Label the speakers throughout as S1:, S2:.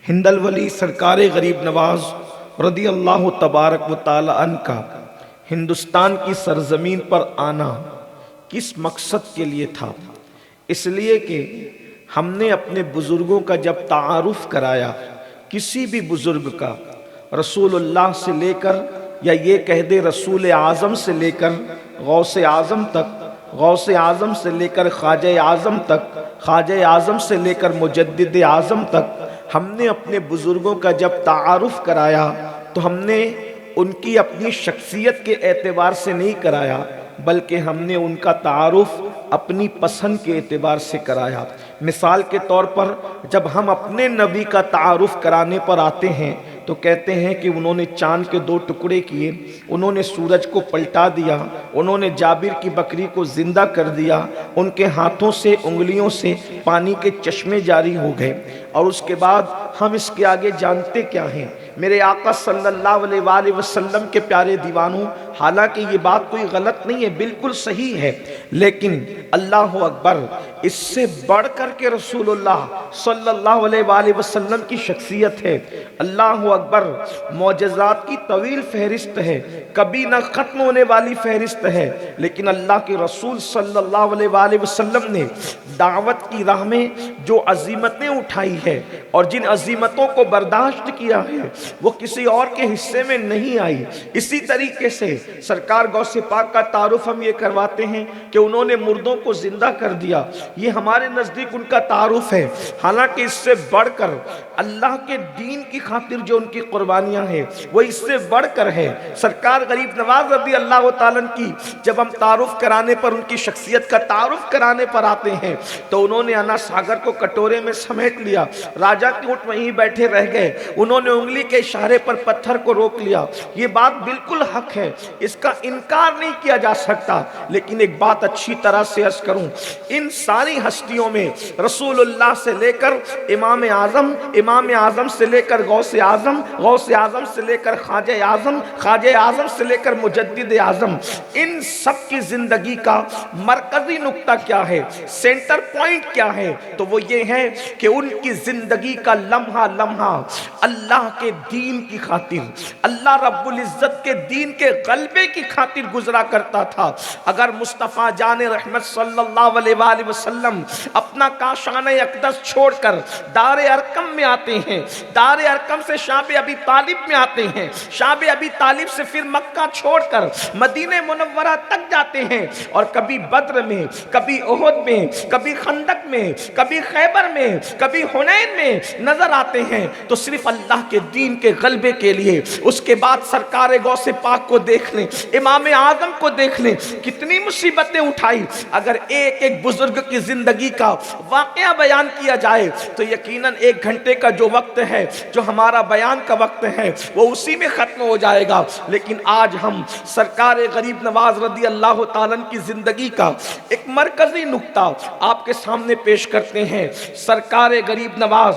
S1: ہند الولی سرکار غریب نواز رضی اللہ تبارک و تعالی عنہ کا ہندوستان کی سرزمین پر آنا کس مقصد کے لیے تھا؟ اس لیے کہ ہم نے اپنے بزرگوں کا جب تعارف کرایا، کسی بھی بزرگ کا، رسول اللہ سے لے کر یا یہ کہہ دے رسول اعظم سے لے کر غوث اعظم تک، غوث اعظم سے لے کر خواجہ اعظم تک، خواجہ اعظم سے لے کر مجدد اعظم تک، ہم نے اپنے بزرگوں کا جب تعارف کرایا تو ہم نے ان کی اپنی شخصیت کے اعتبار سے نہیں کرایا، بلکہ ہم نے ان کا تعارف اپنی پسند کے اعتبار سے کرایا۔ مثال کے طور پر جب ہم اپنے نبی کا تعارف کرانے پر آتے ہیں تو کہتے ہیں کہ انہوں نے چاند کے 2 ٹکڑے کیے، انہوں نے سورج کو پلٹا دیا، انہوں نے جابر کی بکری کو زندہ کر دیا، ان کے ہاتھوں سے انگلیوں سے پانی کے چشمے جاری ہو گئے۔ اور اس کے بعد ہم اس کے آگے جانتے کیا ہیں؟ میرے آقا صلی اللہ علیہ وآلہ وسلم کے پیارے دیوانوں، حالانکہ یہ بات کوئی غلط نہیں ہے، بالکل صحیح ہے، لیکن اللہ اکبر، اس سے بڑھ کر کے رسول اللہ صلی اللہ علیہ وآلہ وسلم کی شخصیت ہے۔ اللہ اکبر، معجزات کی طویل فہرست ہے، کبھی نہ ختم ہونے والی فہرست ہے، لیکن اللہ کے رسول صلی اللہ علیہ وآلہ وسلم نے دعوت کی راہ میں جو عظیمتیں اٹھائی ہے اور جن عظیمتوں کو برداشت کیا ہے وہ کسی اور کے حصے میں نہیں آئی۔ اسی طریقے سے سرکار غوث پاک کا تعارف ہم یہ کرواتے ہیں کہ انہوں نے مردوں کو زندہ کر دیا، یہ ہمارے نزدیک ان کا تعارف ہے، حالانکہ اس سے بڑھ کر اللہ کے دین کی خاطر جو ان کی قربانیاں ہیں وہ اس سے بڑھ کر ہے۔ سرکار غریب نواز رضی اللہ تعالیٰ کی جب ہم تعارف کرانے پر، ان کی شخصیت کا تعارف کرانے پر آتے ہیں تو انہوں نے انا ساگر کو کٹورے میں سمیٹ لیا، راجہ کے اونٹ وہیں بیٹھے رہ گئے، انہوں نے انگلی کے اشارے پر پتھر کو روک لیا۔ یہ بات بالکل حق ہے، اس کا انکار نہیں کیا جا سکتا، لیکن ایک بات اچھی طرح سے عرض کروں، ان ساری ہستیوں میں رسول اللہ سے لے کر امام اعظم، امام اعظم سے لے کر غوث اعظم، غوث اعظم سے لے کر خواجہ اعظم، خواجہ اعظم سے لے کر مجدد اعظم، ان سب کی زندگی کا مرکزی نقطہ کیا ہے، سینٹر پوائنٹ کیا ہے؟ تو وہ یہ ہے کہ ان کی زندگی کا لمحہ لمحہ اللہ کے دین کی خاطر، اللہ رب العزت کے دین کے غلبے کی خاطر گزرا کرتا تھا۔ اگر مصطفیٰ جان رحمت صلی اللہ علیہ وآلہ وسلم اپنا کاشانہ اقدس چھوڑ کر دار ارقم میں آتے ہیں، دار ارقم سے شعب ابی طالب میں آتے ہیں، شعب ابی طالب سے پھر مکہ چھوڑ کر مدینہ منورہ تک جاتے ہیں، اور کبھی بدر میں، کبھی احد میں، کبھی خندق میں، کبھی خیبر میں، کبھی حنین میں نظر آتے ہیں تو صرف اللہ کے دین کے غلبے کے لیے۔ اس کے بعد سرکار غوث پاک کو دیکھ لیں، امام اعظم کو دیکھ لیں، کتنی مصیبتیں اٹھائی۔ اگر ایک ایک بزرگ کی زندگی کا واقعہ بیان کیا جائے تو یقیناً 1 گھنٹے کا جو وقت ہے، جو ہمارا بیان کا وقت ہے، وہ اسی میں ختم ہو جائے گا۔ لیکن آج ہم سرکار غریب نواز رضی اللہ تعالیٰ کی زندگی کا ایک مرکزی نقطہ آپ کے سامنے پیش کرتے ہیں۔ سرکار غریب نواز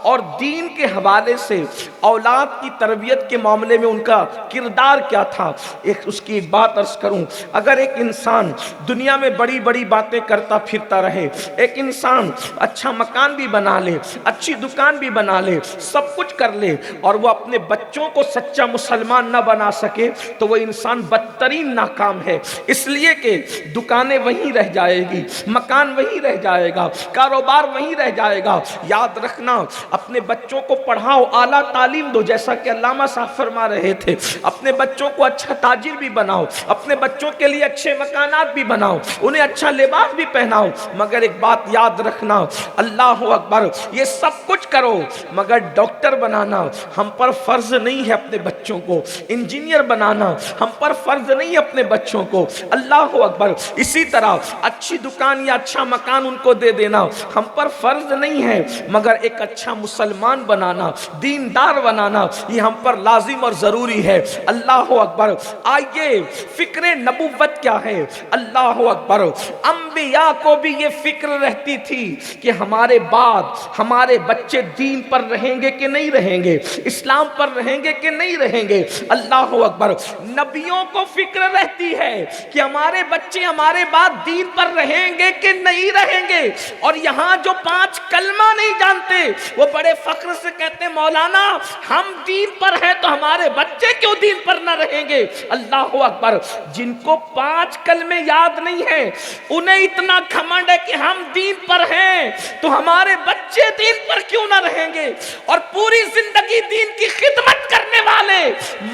S1: اور دین کے حوالے سے اولاد کی تربیت کے معاملے میں ان کا کردار کیا تھا، اس کی ایک بات عرض کروں۔ اگر ایک انسان دنیا میں بڑی بڑی باتیں کرتا پھرتا رہے، ایک انسان اچھا مکان بھی بنا لے، اچھی دکان بھی بنا لے، سب کچھ کر لے، اور وہ اپنے بچوں کو سچا مسلمان نہ بنا سکے تو وہ انسان بدترین ناکام ہے، اس لیے کہ دکانیں وہیں رہ جائے گی، مکان وہیں رہ جائے گا، کاروبار وہیں رہ جائے گا۔ یاد رکھنا، اپنے بچوں کو پڑھاؤ، اعلیٰ تعلیم دو، جیسا کہ علامہ صاحب فرما رہے تھے، اپنے بچوں کو اچھا تاجر بھی بناؤ، اپنے بچوں کے لیے اچھے مکانات بھی بناؤ، انہیں اچھا لباس بھی پہناؤ، مگر ایک بات یاد رکھنا، اللہ اکبر، یہ سب کچھ کرو مگر ڈاکٹر بنانا ہم پر فرض نہیں ہے، اپنے بچوں کو انجینئر بنانا ہم پر فرض نہیں ہے، اپنے بچوں کو، اللہ اکبر، اسی طرح اچھی دکان یا اچھا مکان ان کو دے دینا ہم پر فرض نہیں ہے، مگر ایک اچھا مسلمان بنانا، دیندار بنانا، یہ ہم پر لازم اور ضروری ہے۔ اللہ اکبر، آئیے فکر نبوت کیا ہے؟ اللہ اکبر، انبیاء کو بھی یہ فکر رہتی تھی کہ ہمارے بعد ہمارے بچے دین پر رہیں گے کہ نہیں رہیں گے، اسلام پر رہیں گے کہ نہیں رہیں گے۔ اللہ اکبر، نبیوں کو فکر رہتی ہے کہ ہمارے بچے ہمارے بعد دین پر رہیں گے کہ نہیں رہیں گے، اور یہاں جو 5 کلمہ نہیں جانتے وہ بڑے بڑے فخر سے کہتے ہیں مولانا ہم دین پر ہیں تو ہمارے بچے کیوں دین پر نہ رہیں گے؟ اللہ اکبر. جن کو 5 کلمے یاد نہیں ہیں انہیں اتنا گھمنڈ ہے کہ ہم دین پر ہیں تو ہمارے بچے دین پر کیوں نہ رہیں گے. اور پوری زندگی دین کی خدمت کرنے والے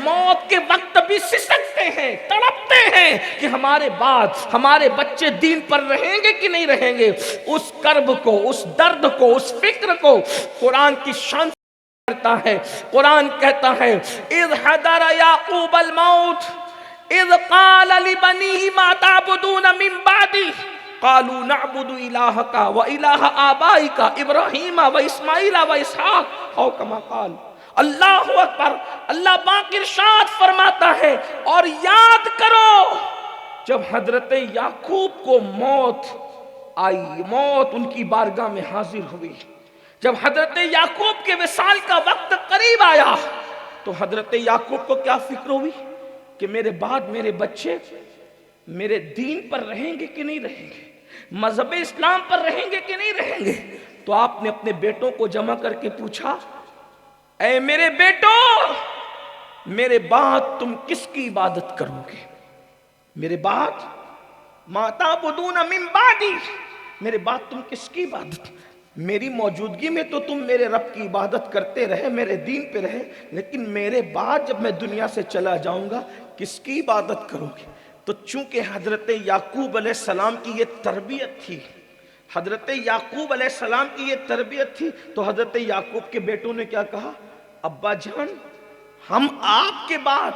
S1: موت کے وقت بھی سسکتے ہیں، تڑپتے ہیں کہ ہمارے بعد ہمارے بچے دین پر رہیں گے کہ نہیں رہیں گے. اس کرب کو، اس درد کو، اس فکر کو قرآن کی شان کرتا ہے. قرآن کہتا ہے اذ حضر یعقوب الموت اذ قال لبنیہ ما تعبدون من بعدی قالوا نعبد الہک و الہ آبائک ابراہیم و اسماعیل و اسحاق او کما قال. اللہ اکبر. اللہ پاک ارشاد فرماتا ہے اور یاد کرو جب حضرت یعقوب کو موت آئی، موت ان کی بارگاہ میں حاضر ہوئی، جب حضرت یعقوب کے وصال کا وقت قریب آیا تو حضرت یعقوب کو کیا فکر ہوئی کہ میرے بعد میرے بچے میرے دین پر رہیں گے کہ نہیں رہیں گے، مذہب اسلام پر رہیں گے کہ نہیں رہیں گے. تو آپ نے اپنے بیٹوں کو جمع کر کے پوچھا اے میرے بیٹو میرے بعد تم کس کی عبادت کرو گے؟ میرے بعد ما تعبدون من بعدی، میرے بعد تم کس کی عبادت؟ میری موجودگی میں تو تم میرے رب کی عبادت کرتے رہے، میرے دین پہ رہے، لیکن میرے بعد جب میں دنیا سے چلا جاؤں گا کس کی عبادت کرو گے؟ تو چونکہ حضرت یعقوب علیہ السلام کی یہ تربیت تھی، حضرت یعقوب علیہ السلام کی یہ تربیت تھی، تو حضرت یعقوب کے بیٹوں نے کیا کہا؟ ابا جان ہم آپ کے بعد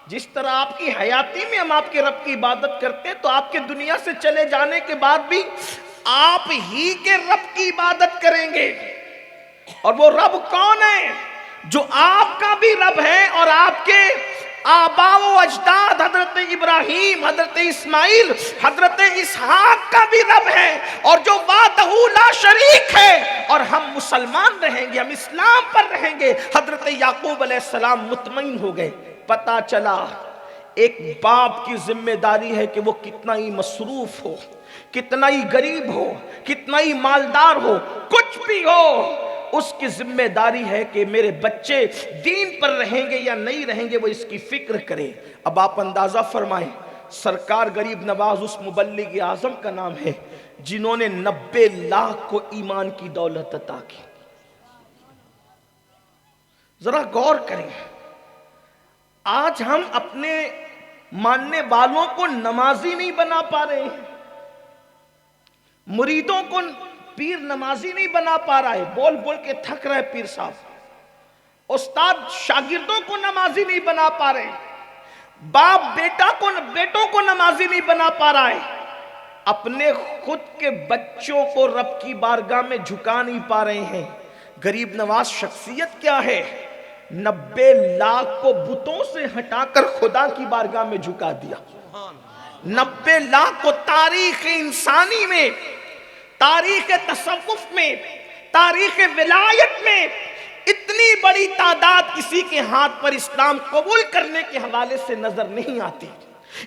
S1: جس طرح آپ کی حیاتی میں ہم آپ کے رب کی عبادت کرتے ہیں تو آپ کے دنیا سے چلے جانے کے بعد بھی آپ ہی کے رب کی عبادت کریں گے. اور وہ رب کون ہے؟ جو آپ کا بھی رب ہے اور آپ کے آباء و اجداد حضرت ابراہیم، حضرت اسماعیل، حضرت اسحاق کا بھی رب ہے، اور جو وحدہ لا شریک ہے. اور ہم مسلمان رہیں گے، ہم اسلام پر رہیں گے. حضرت یعقوب علیہ السلام مطمئن ہو گئے. پتہ چلا ایک باپ کی ذمہ داری ہے کہ وہ کتنا ہی مصروف ہو، کتنا ہی غریب ہو، کتنا ہی مالدار ہو، کچھ بھی ہو، اس کی ذمہ داری ہے کہ میرے بچے دین پر رہیں گے یا نہیں رہیں گے، وہ اس کی فکر کرے. اب آپ اندازہ فرمائیں سرکار غریب نواز اس مبلغ اعظم کا نام ہے جنہوں نے 90 لاکھ کو ایمان کی دولت عطا کی. ذرا غور کریں، آج ہم اپنے ماننے والوں کو نمازی نہیں بنا پا رہے ہیں، مریدوں کو پیر نمازی نہیں بنا پا رہا ہے، بول بول کے تھک رہے پیر صاحب. استاد شاگردوں کو نمازی نہیں بنا پا رہے، باپ بیٹوں کو نمازی نہیں بنا پا رہا ہے، اپنے خود کے بچوں کو رب کی بارگاہ میں جھکا نہیں پا رہے ہیں. غریب نواز شخصیت کیا ہے؟ 90 لاکھ کو بتوں سے ہٹا کر خدا کی بارگاہ میں جھکا دیا. 90 لاکھ کو تاریخ انسانی میں، تاریخ تصوف میں، تاریخ ولایت میں اتنی بڑی تعداد کسی کے ہاتھ پر اسلام قبول کرنے کے حوالے سے نظر نہیں آتی.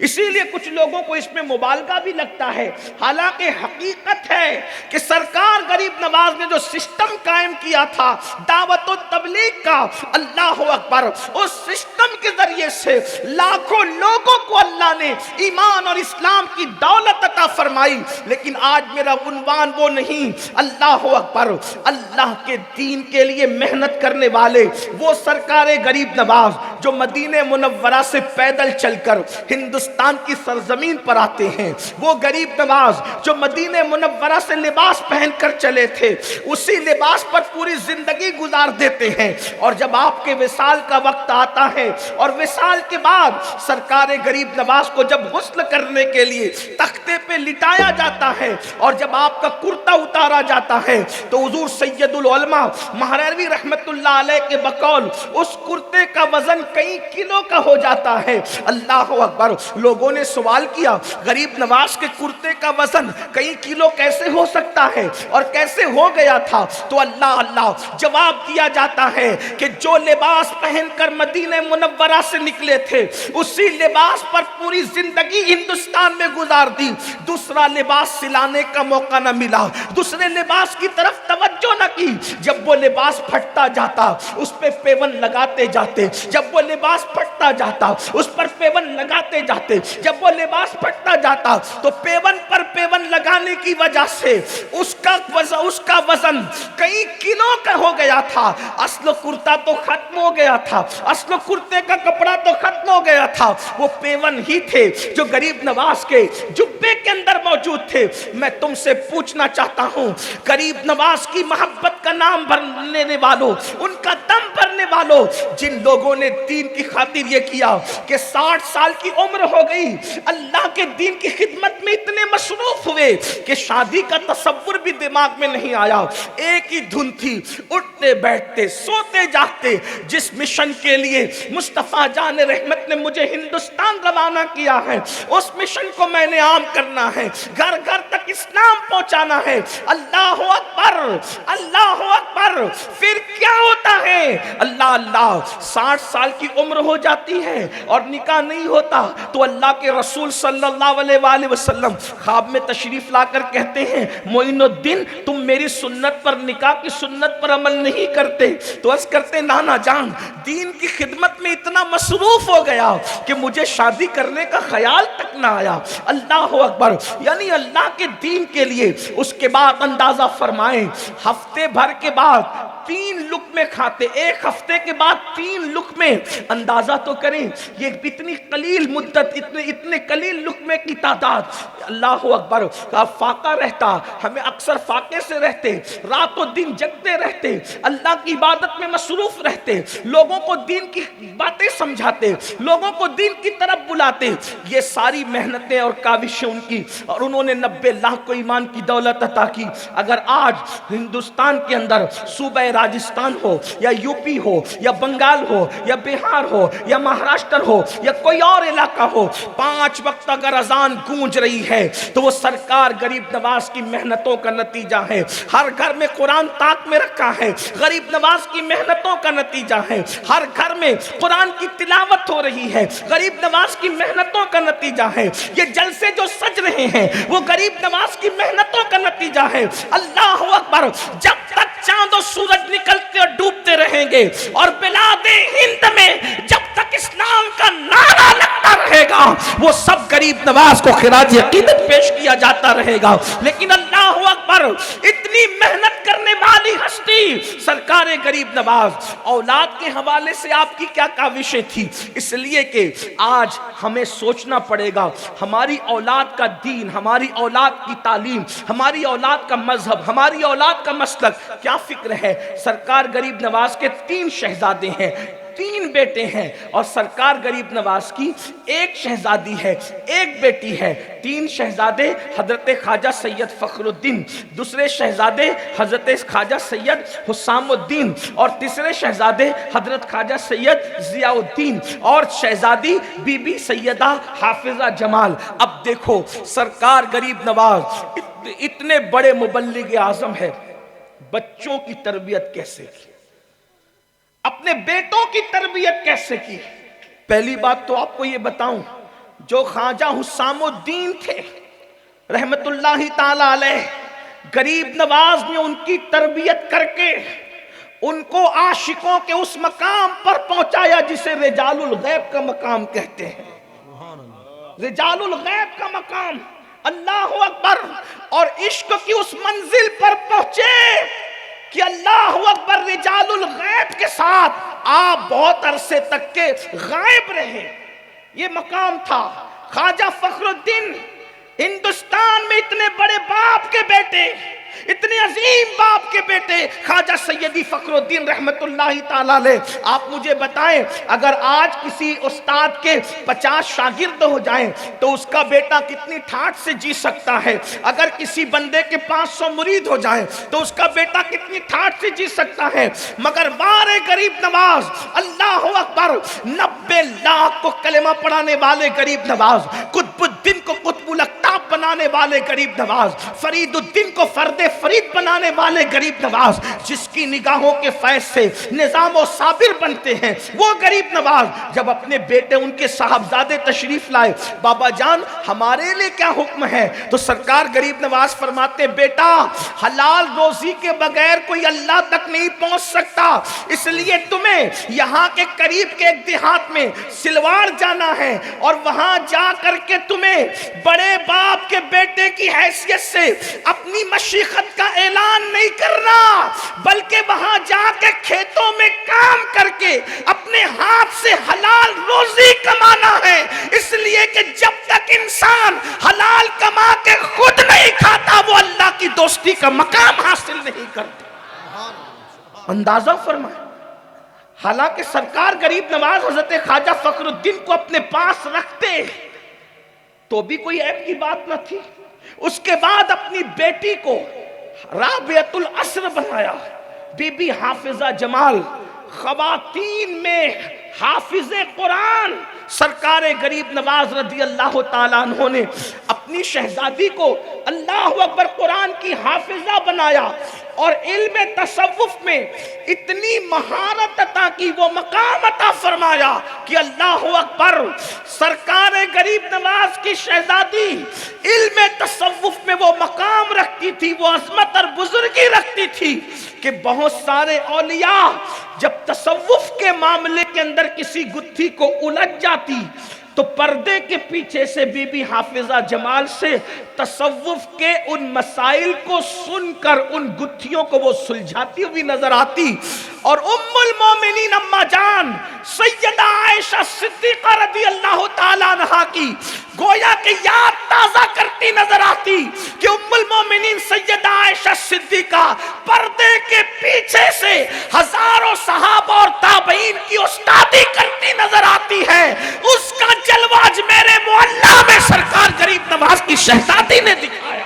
S1: اسی لیے کچھ لوگوں کو اس میں مبالغہ بھی لگتا ہے، حالانکہ حقیقت ہے کہ سرکار غریب نواز نے جو سسٹم قائم کیا تھا دعوت و تبلیغ کا، اللہ اکبر، اس سسٹم کے ذریعے سے لاکھوں لوگوں کو اللہ نے ایمان اور اسلام کی دولت عطا فرمائی. لیکن آج میرا عنوان وہ نہیں، اللہ اکبر، اللہ کے دین کے لیے محنت کرنے والے وہ سرکار غریب نواز جو مدینہ منورہ سے پیدل چل کر ہندوستان کی سرزمین پر آتے ہیں، وہ غریب نواز جو مدینہ منورہ سے لباس پہن کر چلے تھے، اسی لباس پر پوری زندگی گزار دیتے ہیں. اور جب آپ کے وصال کا وقت آتا ہے اور وصال کے بعد سرکار غریب نواز کو جب غسل کرنے کے لیے تختے پہ لٹایا جاتا ہے اور جب آپ کا کرتا اتارا جاتا ہے تو حضور سید العلماء مہروی رحمت اللہ علیہ کے بقول اس کرتے کا وزن کئی کلو کا ہو جاتا ہے. اللہ اکبر. لوگوں نے سوال کیا غریب نواز کے کرتے کا وزن کئی کلو کیسے ہو سکتا ہے اور کیسے ہو گیا تھا؟ تو اللہ جواب دیا جاتا ہے کہ جو لباس پہن کر مدینہ منورہ سے نکلے تھے اسی لباس پر پوری زندگی ہندوستان میں گزار دی، دوسرا لباس سلانے کا موقع نہ ملا، دوسرے لباس کی طرف توجہ نہ کی۔ جب وہ لباس پھٹتا جاتا اس پہ پیون لگاتے جاتے، جب وہ لباس پھٹتا جاتا اس پر پیون لگاتے جاتے، جب وہ لباس پھٹتا جاتا تو پیون پر پیون لگانے کی وجہ سے اس کا وزن کئی کلو کا ہو گیا تھا۔ اصل کرتا تو ختم ہو گیا تھا، اصل کرتے کا کپڑا تو ختم ہو گیا تھا، وہ پیون ہی تھے جو غریب نواز کے جبے کے اندر موجود تھے۔ میں تم سے پوچھنا چاہتا ہوں غریب نواز کی محبت کا نام بھرنے والوں، ان کا دم بھرنے والوں، جن لوگوں نے دین کی خاطر یہ کیا کہ 60 سال کی عمر ہو گئی، اللہ کے دین کی خدمت میں اتنے مصروف ہوئے کہ شادی کا تصور بھی دماغ میں نہیں آیا، ایک ہی دھن تھی، اٹھتے بیٹھتے سوتے جاگتے۔ جس مشن کے لیے مصطفیٰ جان رحمت نے مجھے ہندوستان روانہ کیا ہے اس مشن کو میں نے عام کرنا ہے، گھر گھر تک اسلام پہنچانا ہے۔ اللہ اکبر، اللہ اکبر۔ پھر کیا ہوتا ہے؟ اللہ 60 سال کی عمر ہو جاتی ہے اور نکاح نہیں ہوتا تو اللہ کے رسول صلی اللہ علیہ وآلہ وسلم خواب میں تشریف لا کر کہتے ہیں معین الدین تم میری سنت پر، نکاح کی سنت پر عمل نہیں کرتے؟ تو عرض کرتے نانا جان دین کی خدمت میں اتنا مصروف ہو گیا کہ مجھے شادی کرنے کا خیال تک نہ آیا۔ اللہ اکبر۔ یعنی اللہ کے دین کے لیے۔ اس کے بعد اندازہ فرمائیں ہفتے بھر کے بعد 3 لقمے کھاتے، ایک ہفتے کے بعد 3 لقمے، اندازہ تو کریں یہ اتنی قلیل مدت، اتنے قلیل لقمے کی تعداد۔ اللہ اکبر۔ فاقہ رہتا، ہمیں اکثر فاقے سے رہتے، رات و دن جگتے رہتے، اللہ کی عبادت میں مصروف رہتے، لوگوں کو دین کی باتیں سمجھاتے، لوگوں کو دین کی طرف بلاتے۔ یہ ساری محنتیں اور کاوشیں ان کی، اور انہوں نے 90 لاکھ کو ایمان کی دولت عطا کی۔ اگر آج ہندوستان کے اندر صوبہ راجستھان ہو یا یو پی ہو یا بنگال ہو یا بہار ہو یا مہاراشٹر ہو یا کوئی اور علاقہ ہو، 5 وقت اگر اذان گونج رہی ہے تو وہ سرکار غریب نواز کی محنتوں کا نتیجہ ہے۔ ہر گھر میں قرآن طاق میں رکھا ہے، غریب نواز کی محنتوں کا نتیجہ ہے۔ ہر گھر میں قرآن کی تلاوت ہو رہی ہے، غریب نواز کی محنتوں کا نتیجہ ہے۔ یہ جلسے جو سج رہے ہیں وہ غریب نواز کی محنتوں کا نتیجہ ہے۔ اللہ اکبر۔ جب تک چاند و سورج نکلتے اور ڈوبتے رہیں گے اور بلاد ہند میں جب تک اسلام کا نعرہ لگتا رہے گا وہ سب غریب نواز کو خراج عقیدت پیش کیا جاتا رہے گا۔ لیکن اللہ اکبر، اتنی محنت کرنے والی ہستی سرکار غریب نواز، اولاد کے حوالے سے آپ کی کیا کاوشیں تھی؟ اس لیے کہ آج ہمیں سوچنا پڑے گا ہماری اولاد کا دین، ہماری اولاد کی تعلیم، ہماری اولاد کا مذہب، ہماری اولاد کا مسلک کیا فکر ہے۔ سرکار غریب نواز کے 3 شہزادے ہیں، 3 بیٹے ہیں، اور سرکار غریب نواز کی 1 شہزادی ہے، 1 بیٹی ہے۔ 3 شہزادے حضرت خواجہ سید فخر الدین، دوسرے شہزادے حضرت خواجہ سید حسام الدین، اور تیسرے شہزادے حضرت خواجہ سید ضیاء الدین، اور شہزادی بی بی سیدہ حافظہ جمال۔ اب دیکھو سرکار غریب نواز اتنے بڑے مبلغ اعظم ہے، بچوں کی تربیت کیسے کی، اپنے بیٹوں کی تربیت کیسے کی؟ پہلی بات تو آپ کو یہ بتاؤں، جو خواجہ حسام الدین تھے رحمت اللہ تعالی علیہ، غریب نواز نے ان کی تربیت کر کے ان کو عاشقوں کے اس مقام پر پہنچایا جسے رجال الغیب کا مقام کہتے ہیں۔ رجال الغیب کا مقام، اللہ اکبر، اور عشق کی اس منزل پر پہنچے کہ اللہ اکبر، رجال الغیب کے ساتھ آپ بہت عرصے تک کے غائب رہے۔ یہ مقام تھا۔ خواجہ فخر الدین ہندوستان میں اتنے بڑے باپ کے بیٹے، اتنے عظیم باپ کے بیٹے خواجہ سیدی فخر الدین رحمت اللہ تعالی علیہ. آپ مجھے بتائیں اگر آج کسی استاد کے 50 شاگرد ہو جائیں تو اس کا بیٹا کتنی ٹھاٹھ سے جی سکتا ہے؟ اگر کسی بندے کے 500 مرید ہو جائیں تو اس کا بیٹا کتنی ٹھاٹھ سے جی سکتا ہے؟ مگر بارے غریب نواز، اللہ اکبر، 90 لاکھ کو کلمہ پڑھانے والے غریب نواز، قطب الدین کو قطب الاقطاب بنانے والے غریب نواز، فرید الدین کو فرد فرید بنانے والے غریب نواز، جس کی نگاہوں کے فیض سے نظام و صابر بنتے ہیں، وہ غریب نواز جب اپنے بیٹے ان کے صاحبزادے تشریف لائے، بابا جان ہمارے لیے کیا حکم ہے؟ تو سرکار غریب نواز فرماتے بیٹا حلال روزی کے بغیر کوئی اللہ تک نہیں پہنچ سکتا، اس لیے تمہیں یہاں کے قریب کے ایک دیہات میں سلوار جانا ہے اور وہاں جا کر کے تمہیں بڑے باپ کے بیٹے کی حیثیت سے اپنی مشیخت کا اعلان نہیں کرنا، بلکہ وہاں جا کے کھیتوں میں کام کر کے اپنے ہاتھ سے حلال روزی کمانا ہے، اس لیے کہ جب تک انسان حلال کما کے خود نہیں کھاتا وہ اللہ کی دوستی کا مقام حاصل نہیں کرتا۔ اندازہ فرمائے، حالانکہ سرکار غریب نواز حضرت خواجہ فخر الدین کو اپنے پاس رکھتے تو بھی کوئی عیب کی بات نہ تھی، اس کے بعد اپنی بیٹی کو رابعۃ العصر بنایا، بی بی حافظہ جمال، خواتین میں حافظ قرآن سرکار غریب نواز رضی اللہ تعالیٰ عنہ نے اپنی شہزادی کو اللہ اکبر قرآن کی حافظہ بنایا اور علم تصوف میں اتنی مہارت عطا کی، وہ مقام عطا فرمایا کہ اللہ اکبر سرکار غریب نواز کی شہزادی علم تصوف میں وہ مقام رکھتی تھی، وہ عظمت اور بزرگی رکھتی تھی کہ بہت سارے اولیاء جب تصوف کے معاملے کے اندر کسی گتھی کو الجھ جاتی تو پردے کے پیچھے سے بی بی حافظہ جمال سے تصوف کے ان مسائل کو سن کر ان گتھیوں کو وہ سلجھاتی ہوئی نظر آتی، اور ام المومنین اما جان سیدہ عائشہ صدیقہ رضی اللہ تعالیٰ عنہا کی گویا کہ یاد تازہ کرتی نظر آتی کہ ام المومنین سیدہ عائشہ صدیقہ پردے کے پیچھے سے ہزاروں صحابہ اور تابعین کی استادی کرتی نظر آتی ہے۔ اس کا جلواج میرے معلّہ میں سرکار غریب نواز کی شہزادی نے دکھایا۔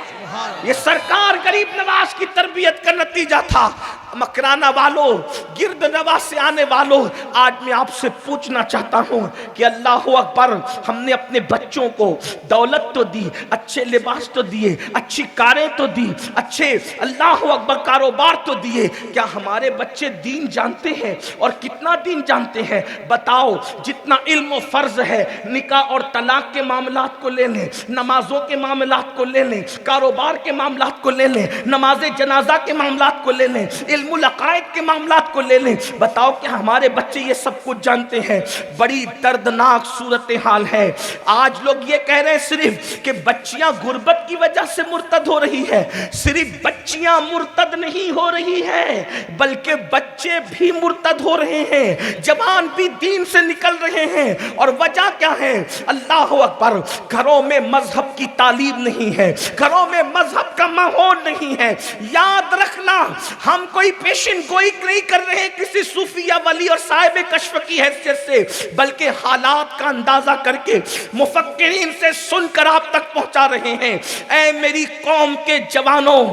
S1: یہ سرکار غریب نواز کی تربیت کا نتیجہ تھا۔ مکرانہ والوں، گرد نواز سے آنے والوں، آج میں آپ سے پوچھنا چاہتا ہوں کہ اللہ اکبر، ہم نے اپنے بچوں کو دولت تو دی، اچھے لباس تو دیے، اچھی کاریں تو دی، اچھے اللہ اکبر کاروبار تو دیے، کیا ہمارے بچے دین جانتے ہیں؟ اور کتنا دین جانتے ہیں؟ بتاؤ، جتنا علم و فرض ہے، نکاح اور طلاق کے معاملات کو لے لیں، نمازوں کے معاملات کو لے لیں، کاروبار کے معاملات کو لے لیں، نماز جنازہ کے معاملات کو لے لیں، علم العقائد کے معاملات کو لے لیں، بتاؤ کہ ہمارے بچے یہ سب کچھ جانتے ہیں؟ بڑی دردناک صورتحال ہے۔ آج لوگ یہ کہہ رہے ہیں صرف کہ بچیاں غربت کی وجہ سے مرتد ہو رہی ہے، صرف بچیاں مرتد نہیں ہو رہی ہے بلکہ بچے بھی مرتد ہو رہے ہیں، جوان بھی دین سے نکل رہے ہیں۔ اور وجہ کیا ہے؟ اللہ اکبر، گھروں میں مذہب کی تعلیم نہیں ہے، گھروں میں مذہب کا ماحول نہیں ہے۔ یاد رکھنا، ہم کوئی پیشن گوئی نہیں کر رہے کسی صوفیہ ولی اور صاحب کشف کی حیثیت سے، بلکہ حالات کا اندازہ کر کے مفکرین سے سن کر آپ تک پہنچا رہے ہیں۔ اے میری قوم کے جوانوں،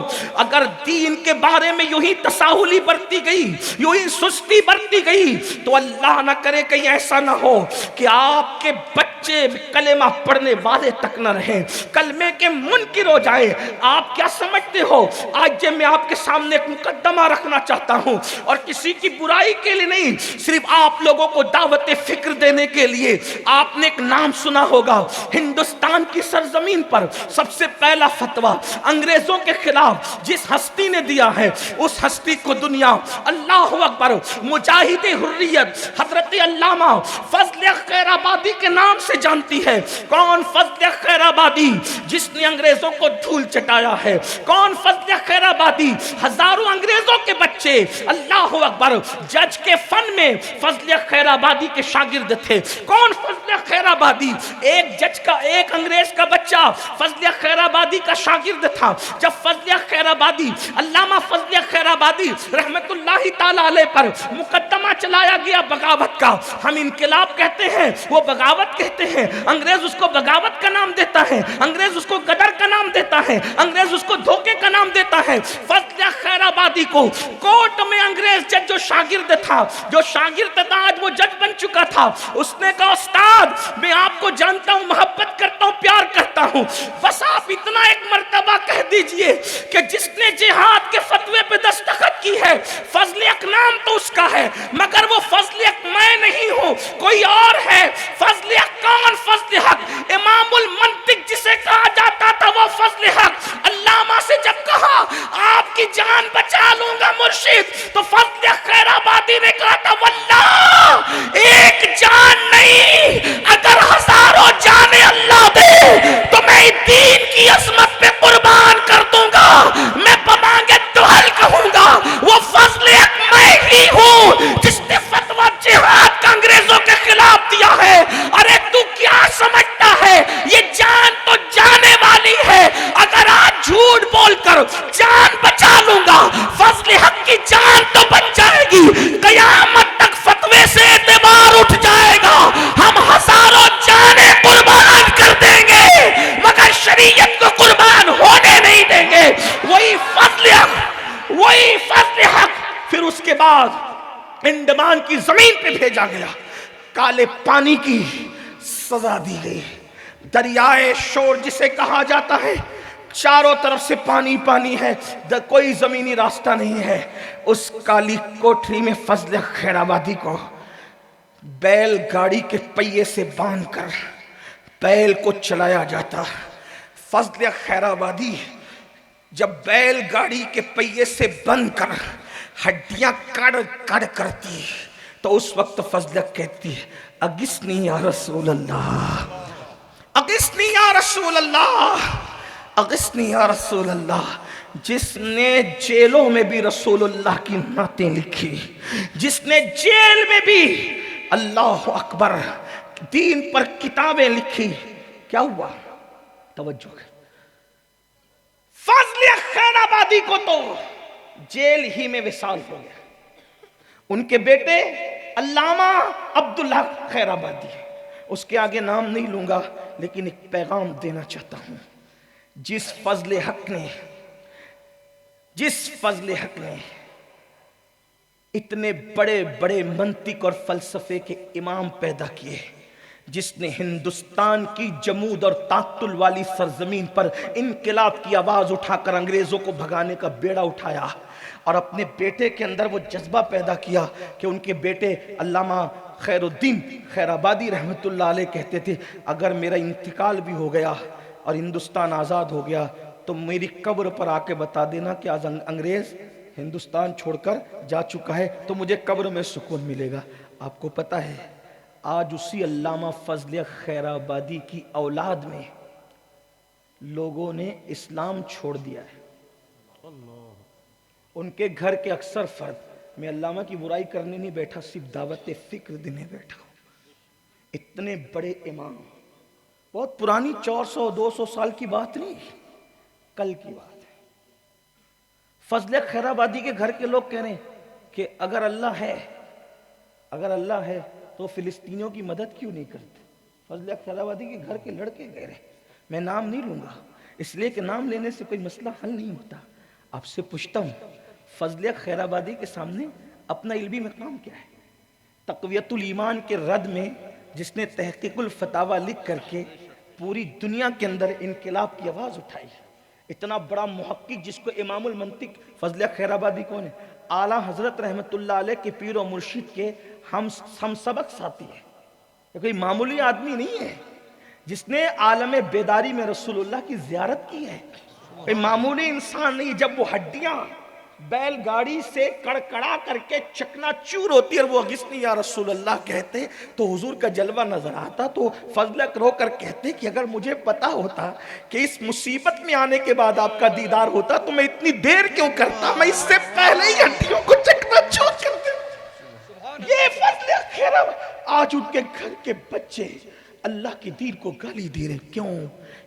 S1: اگر دین کے بارے میں یوں ہی تساہلی برتی گئی، یوں ہی سستی برتی گئی تو اللہ نہ کرے کہیں ایسا نہ ہو کہ آپ کے بچے کلمہ پڑھنے والے تک نہ رہیں، کلمے کے منکر ہو جائے۔ آپ کیا سمجھتے ہو؟ آج جب میں آپ کے سامنے ایک مقدمہ رکھنا چاہتا ہوں، اور کسی کی برائی کے لیے نہیں، صرف آپ لوگوں کو دعوت فکر دینے کے لیے۔ آپ نے ایک نام سنا ہوگا، ہندوستان کی سرزمین پر سب سے پہلا فتویٰ انگریزوں کے خلاف جس ہستی نے دیا ہے، اس ہستی کو دنیا اللہ اکبر مجاہد حریت حضرت علامہ فضل خیر آبادی کے نام سے جانتی ہے؟ کون فضل خیر آبادی جس نے انگریزوں کو دھول چٹایا ہے؟ کون فضل خیر آبادی؟ ہزاروں انگریزوں کے بچے اللہ اکبر جج کے فن میں فضل خیر آبادی کے شاگرد تھے۔ کون فضل خیر آبادی؟ ایک جج کا، ایک انگریز کا بچہ فضل خیر آبادی کا شاگرد تھا۔ جب فضل خیر آبادی، علامہ فضل خیر آبادی رحمت اللہ تعالی علیہ پر مقدمہ چلایا گیا بغاوت کا، ہم انقلاب کہتے ہیں، وہ بغاوت کہتے ہیں۔ انگریز اس کو بغاوت کا نام دیتا ہے، انگریز اس کو غدر کا نام دیتا ہے، انگریز اس کو دھوکے کا نام دیتا ہے۔ فضل خیر آبادی کو کورٹ میں انگریز جج جو شاگرد تھا، جو شاگرد تھا آج وہ جج بن چکا تھا، اس نے کہا استاد میں آپ کو جانتا ہوں، محبت کرتا ہوں، پیار کرتا ہوں، بس آپ اتنا ایک مرتبہ کہہ دیجئے کہ جس نے جہاد کے فتوے پہ دستخط کی ہے فضل حق نام تو اس کا ہے، مگر وہ فضل حق میں نہیں ہوں، کوئی اور ہے۔ فضل حق کون؟ فضل حق امام المنطق جسے کہا جاتا تھا وہ فضل حق۔ علامہ سے جب کہا آپ کی جان بچا لوں گا مرشد، تو فضل خیر آبادی نے کہا تھا واللہ ایک جان نہیں، اگر ہزاروں جانیں اللہ دے تو میں دین کی عظمت پہ قربان کر دوں گا، میں بمانگے دہل کہوں گا۔ وہ فضل حق میں ہی ہوں جس نے فتویٰ جہاد کا انگریزوں کے خلاف دیا ہے۔ ارے تو کیا سمجھتا ہے یہ جان تو جانے والی ہے، اگر آج جھوٹ بول کر جان بچا لوں گا فضل حق کی جان تو بچ جائے گی، قیامت تک فتوے سے اعتبار اٹھ جائے گا، ہم ہزاروں جانیں قربان کر دیں گے مگر شریعت کو قربان ہونے نہیں دیں گے۔ وہی فضل حق، وہی فضل حق۔ پھر اس کے بعد انڈمان کی زمین پہ بھیجا گیا، کالے پانی کی سزا دی گئی، دریائے شور جسے کہا جاتا ہے، چاروں طرف سے پانی پانی ہے، کوئی زمینی راستہ نہیں ہے۔ اس کالی کوٹری میں فضل خیر آبادی کو بیل گاڑی کے پہیے سے باندھ کر بیل کو چلایا جاتا۔ فضل خیر آبادی جب بیل گاڑی کے پہیے سے بند کر ہڈیاں کڑ کڑ کرتی تو اس وقت فضل کہتی ہے اغثنی یا رسول اللہ، اغثنی یا رسول اللہ، اغثنی یا رسول اللہ۔ جس نے جیلوں میں بھی رسول اللہ کی نعتیں لکھی، جس نے جیل میں بھی اللہ اکبر دین پر کتابیں لکھی، کیا ہوا؟ توجہ ہے، فضل خیر آبادی کو تو جیل ہی میں وصال ہو گیا۔ ان کے بیٹے علامہ عبداللہ خیر آبادی، اس کے آگے نام نہیں لوں گا لیکن ایک پیغام دینا چاہتا ہوں۔ جس فضل حق نے اتنے بڑے بڑے منطق اور فلسفے کے امام پیدا کیے، جس نے ہندوستان کی جمود اور تعطل والی سرزمین پر انقلاب کی آواز اٹھا کر انگریزوں کو بھگانے کا بیڑا اٹھایا، اور اپنے بیٹے کے اندر وہ جذبہ پیدا کیا کہ ان کے بیٹے علامہ خیر الدین خیر آبادی رحمت اللہ علیہ کہتے تھے اگر میرا انتقال بھی ہو گیا اور ہندوستان آزاد ہو گیا تو میری قبر پر آ کے بتا دینا کہ آج انگریز ہندوستان چھوڑ کر جا چکا ہے تو مجھے قبر میں سکون ملے گا۔ آپ کو پتہ ہے آج اسی علامہ فضل خیر آبادی کی اولاد میں لوگوں نے اسلام چھوڑ دیا ہے۔ ان کے گھر کے اکثر فرد، میں علامہ کی برائی کرنے نہیں بیٹھا، صرف دعوت فکر دینے بیٹھا ہوں۔ اتنے بڑے امام، بہت پرانی 400-200 سال کی بات نہیں، کل کی بات ہے۔ فضل خیر آبادی کے گھر کے لوگ کہہ رہے ہیں کہ اگر اللہ ہے تو فلسطینیوں کی مدد کیوں نہیں کرتے؟ فضل خیر آبادی کے گھر کے لڑکے کہہ رہے ہیں، میں نام نہیں لوں گا اس لیے کہ نام لینے سے کوئی مسئلہ حل نہیں ہوتا۔ آپ سے پوچھتا ہوں فضل خیر آبادی کے سامنے اپنا علمی مقام کیا ہے؟ تقویت الایمان کے رد میں جس نے تحقیق الفتاوی لکھ کر کے پوری دنیا کے اندر انقلاب کی آواز اٹھائی، اتنا بڑا محقق جس کو امام المنطق فضل خیر آبادی کون ہے؟ اعلیٰ حضرت رحمت اللہ علیہ کے پیر و مرشد کے ہم سبق ساتھی ہے، یہ کوئی معمولی آدمی نہیں ہے جس نے عالم بیداری میں رسول اللہ کی زیارت کی ہے، کوئی معمولی انسان نہیں۔ جب وہ ہڈیاں بیل گاڑی سے کڑکڑا کر کے چکنا چور ہوتی ہے اور وہ غصنی یا رسول اللہ کہتے تو حضور کا جلوہ نظر آتا، تو فضل رو کر کہتے کہ اگر مجھے پتا ہوتا کہ اس مصیبت میں آنے کے بعد آپ کا دیدار ہوتا تو میں اتنی دیر کیوں کرتا، میں اس سے پہلے ہی ہڈیوں کو چکنا چور کر دیتا۔ یہ فضل کرم۔ آج ان کے گھر کے بچے اللہ کی دین کو گالی دے رہے، کیوں؟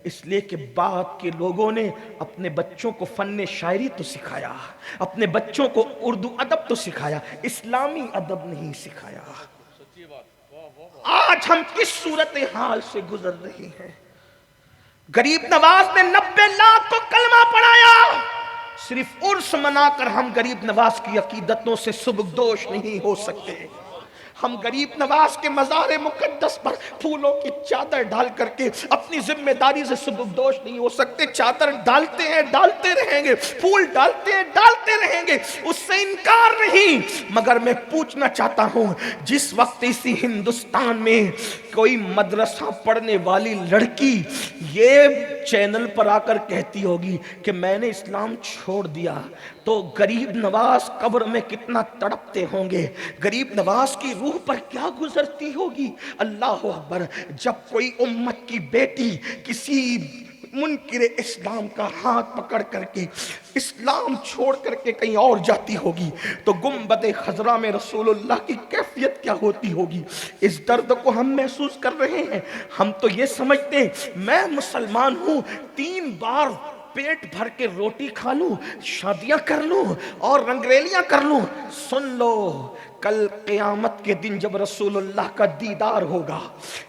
S1: اس لیے کہ بعد کے لوگوں نے اپنے بچوں کو فن شاعری تو سکھایا، اپنے بچوں کو اردو ادب تو سکھایا، اسلامی ادب نہیں سکھایا۔ آج ہم کس صورتحال سے گزر رہے ہیں؟ غریب نواز نے 90 لاکھ کو کلمہ پڑھایا، صرف عرس منا کر ہم غریب نواز کی عقیدتوں سے سبکدوش نہیں ہو سکتے۔ ہم غریب نواز کے مزار مقدس پر پھولوں کی چادر ڈال کر کے اپنی ذمہ داری سے سبکدوش نہیں ہو سکتے۔ چادر ڈالتے ہیں، ڈالتے رہیں گے، پھول ڈالتے ہیں، ڈالتے رہیں گے، اس سے انکار نہیں۔ مگر میں پوچھنا چاہتا ہوں، جس وقت اسی ہندوستان میں کوئی مدرسہ پڑھنے والی لڑکی یہ چینل پر آ کر کہتی ہوگی کہ میں نے اسلام چھوڑ دیا، تو غریب نواز قبر میں کتنا تڑپتے ہوں گے، غریب نواز کی روح پر کیا گزرتی ہوگی۔ اللہ اکبر۔ جب کوئی امت کی بیٹی کسی منکر اسلام کا ہاتھ پکڑ کر کے اسلام چھوڑ کر کے کہیں اور جاتی ہوگی تو گنبد خضرا میں رسول اللہ کی کیفیت کیا ہوتی ہوگی۔ اس درد کو ہم محسوس کر رہے ہیں۔ ہم تو یہ سمجھتے ہیں میں مسلمان ہوں، 3 بار پیٹ بھر کے روٹی کھا لوں، شادیاں کر لوں اور رنگریلیاں کر لوں۔ سن لو، کل قیامت کے دن جب رسول اللہ کا دیدار ہوگا،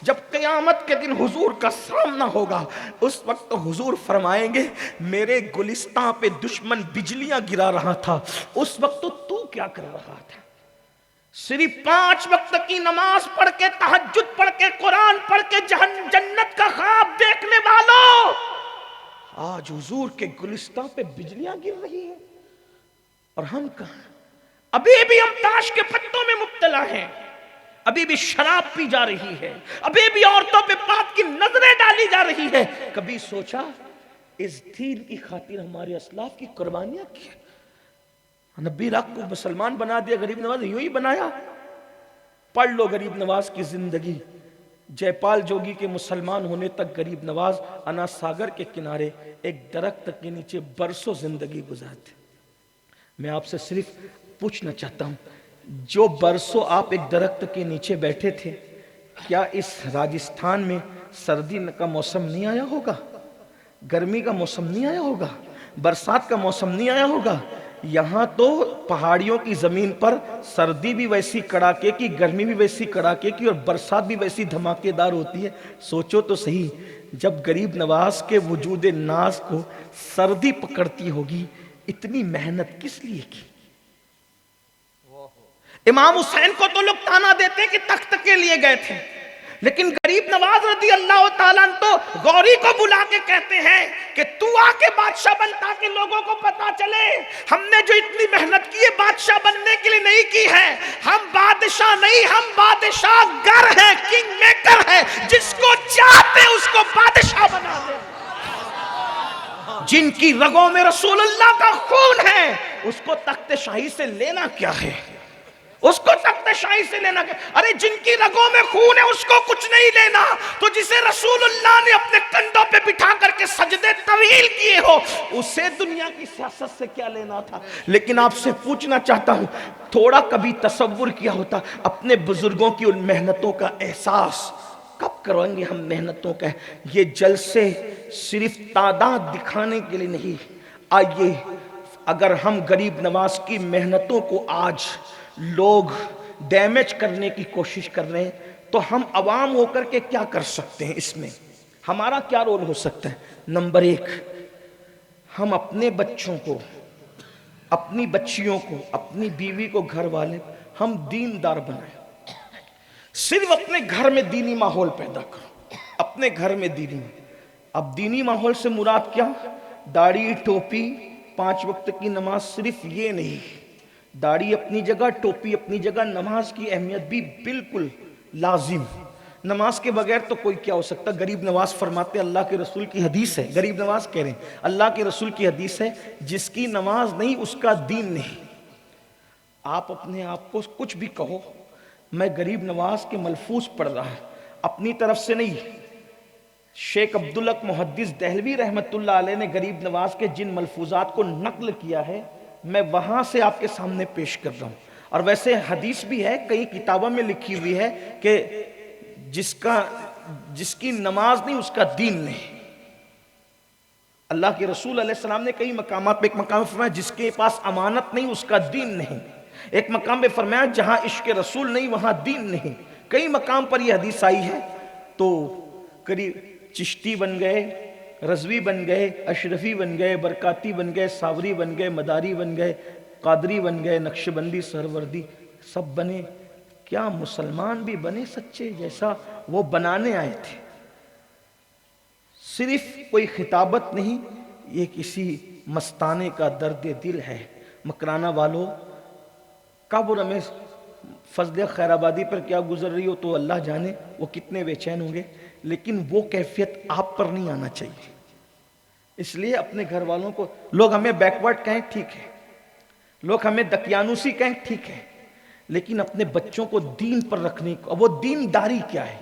S1: جب قیامت کے دن حضور کا سامنا ہوگا، اس وقت حضور فرمائیں گے میرے گلستان پہ دشمن بجلیاں گرا رہا تھا، اس وقت تو کیا کر رہا تھا؟ صرف 5 وقت کی نماز پڑھ کے، تہجد پڑھ کے، قرآن پڑھ کے جنت کا خواب دیکھنے والوں، آج حضور کے گلستان پہ بجلیاں گر رہی ہیں اور ہم کہاں؟ ابھی بھی ہم تاش کے پتوں میں مبتلا ہیں، ابھی بھی شراب پی جا رہی ہے، ابھی بھی عورتوں پہ پاپ کی نظریں ڈالی جا رہی ہے۔ کبھی سوچا اس دین کی خاطر ہمارے اسلاف کی قربانیاں کی؟ نبی راک کو مسلمان بنا دیا غریب نواز، یوں ہی بنایا؟ پڑھ لو غریب نواز کی زندگی۔ جے پال جوگی کے مسلمان ہونے تک غریب نواز انا ساگر کے کنارے ایک درخت کے نیچے برسوں زندگی گزارتے۔ میں آپ سے صرف پوچھنا چاہتا ہوں، جو برسوں آپ ایک درخت کے نیچے بیٹھے تھے، کیا اس راجستھان میں سردی کا موسم نہیں آیا ہوگا؟ گرمی کا موسم نہیں آیا ہوگا؟ برسات کا موسم نہیں آیا ہوگا؟ یہاں تو پہاڑیوں کی زمین پر سردی بھی ویسی کڑاکے کی، گرمی بھی ویسی کڑاکے کی اور برسات بھی ویسی دھماکے دار ہوتی ہے۔ سوچو تو صحیح، جب غریب نواز کے وجود ناز کو سردی پکڑتی ہوگی، اتنی محنت کس لیے کی؟ امام حسین کو تو لوگ تانا دیتے کہ تخت کے لیے گئے تھے، لیکن غریب نواز رضی اللہ تعالیٰ عنہ تو غوری کو بلا کے کہتے ہیں کہ تو آ کے بادشاہ بن تاکہ لوگوں کو پتا چلے ہم نے جو اتنی محنت کی ہے بادشاہ بننے کے لیے نہیں کی ہے، ہم بادشاہ نہیں، ہم بادشاہ گر ہیں، کنگ میکر ہیں، جس کو چاہتے اس کو بادشاہ بنا دیں۔ جن کی رگوں میں رسول اللہ کا خون ہے اس کو تخت شاہی سے لینا کیا ہے؟ اس کو تخت شاہی سے لینا کیا؟ ارے جن کی رگوں میں خون ہے اس کو کچھ نہیں لینا، تو جسے رسول اللہ نے اپنے کندھوں پہ بٹھا کر کے سجدے طویل کیے ہو اسے دنیا کی سیاست سے کیا لینا تھا؟ لیکن آپ سے پوچھنا چاہتا ہوں، تھوڑا کبھی تصور کیا ہوتا اپنے بزرگوں کی ان محنتوں کا احساس؟ کب کریں گے ہم محنتوں کا؟ یہ جلسے صرف تعداد دکھانے کے لیے نہیں۔ آئیے، اگر ہم غریب نواز کی محنتوں کو آج لوگ ڈیمیج کرنے کی کوشش کر رہے ہیں تو ہم عوام ہو کر کے کیا کر سکتے ہیں؟ اس میں ہمارا کیا رول ہو سکتا ہے؟ نمبر 1، ہم اپنے بچوں کو، اپنی بچیوں کو، اپنی بیوی کو، گھر والے ہم دیندار بنائیں۔ صرف اپنے گھر میں دینی ماحول پیدا کرو، اپنے گھر میں دینی۔ اب دینی ماحول سے مراد کیا؟ داڑھی، ٹوپی، 5 وقت کی نماز، صرف یہ نہیں۔ داڑھی اپنی جگہ، ٹوپی اپنی جگہ، نماز کی اہمیت بھی بالکل لازم۔ نماز کے بغیر تو کوئی کیا ہو سکتا. غریب نواز فرماتے اللہ کے رسول کی حدیث ہے, غریب نواز کہہ رہے ہیں اللہ کے رسول کی حدیث ہے, جس کی نماز نہیں اس کا دین نہیں. آپ اپنے آپ کو کچھ بھی کہو, میں غریب نواز کے ملفوظ پڑھ رہا ہے, اپنی طرف سے نہیں. شیخ عبدالحق محدث دہلوی رحمت اللہ علیہ نے غریب نواز کے جن ملفوظات کو نقل کیا ہے میں وہاں سے آپ کے سامنے پیش کر رہا ہوں. اور ویسے حدیث بھی ہے, کئی کتابوں میں لکھی ہوئی ہے کہ جس کی نماز نہیں اس کا دین نہیں. اللہ کے رسول علیہ السلام نے کئی مقامات پہ, ایک مقام فرمایا جس کے پاس امانت نہیں اس کا دین نہیں, ایک مقام پہ فرمایا جہاں عشق رسول نہیں وہاں دین نہیں. کئی مقام پر یہ حدیث آئی ہے. تو قریب چشتی بن گئے, رضوی بن گئے, اشرفی بن گئے, برکاتی بن گئے, ساوری بن گئے, مداری بن گئے, قادری بن گئے, نقشبندی, سہروردی, سب بنے. کیا مسلمان بھی بنے سچے جیسا وہ بنانے آئے تھے؟ صرف کوئی خطابت نہیں, یہ کسی مستانے کا درد دل ہے. مکرانہ والوں, کابر میں فضل خیر آبادی پر کیا گزر رہی ہو تو اللہ جانے وہ کتنے بے چین ہوں گے, لیکن وہ کیفیت آپ پر نہیں آنا چاہیے. اس لیے اپنے گھر والوں کو, لوگ ہمیں بیکورڈ کہیں ٹھیک ہے, لوگ ہمیں دقیانوسی کہیں ٹھیک ہے, لیکن اپنے بچوں کو دین پر رکھنے کو, وہ دینداری کیا ہے,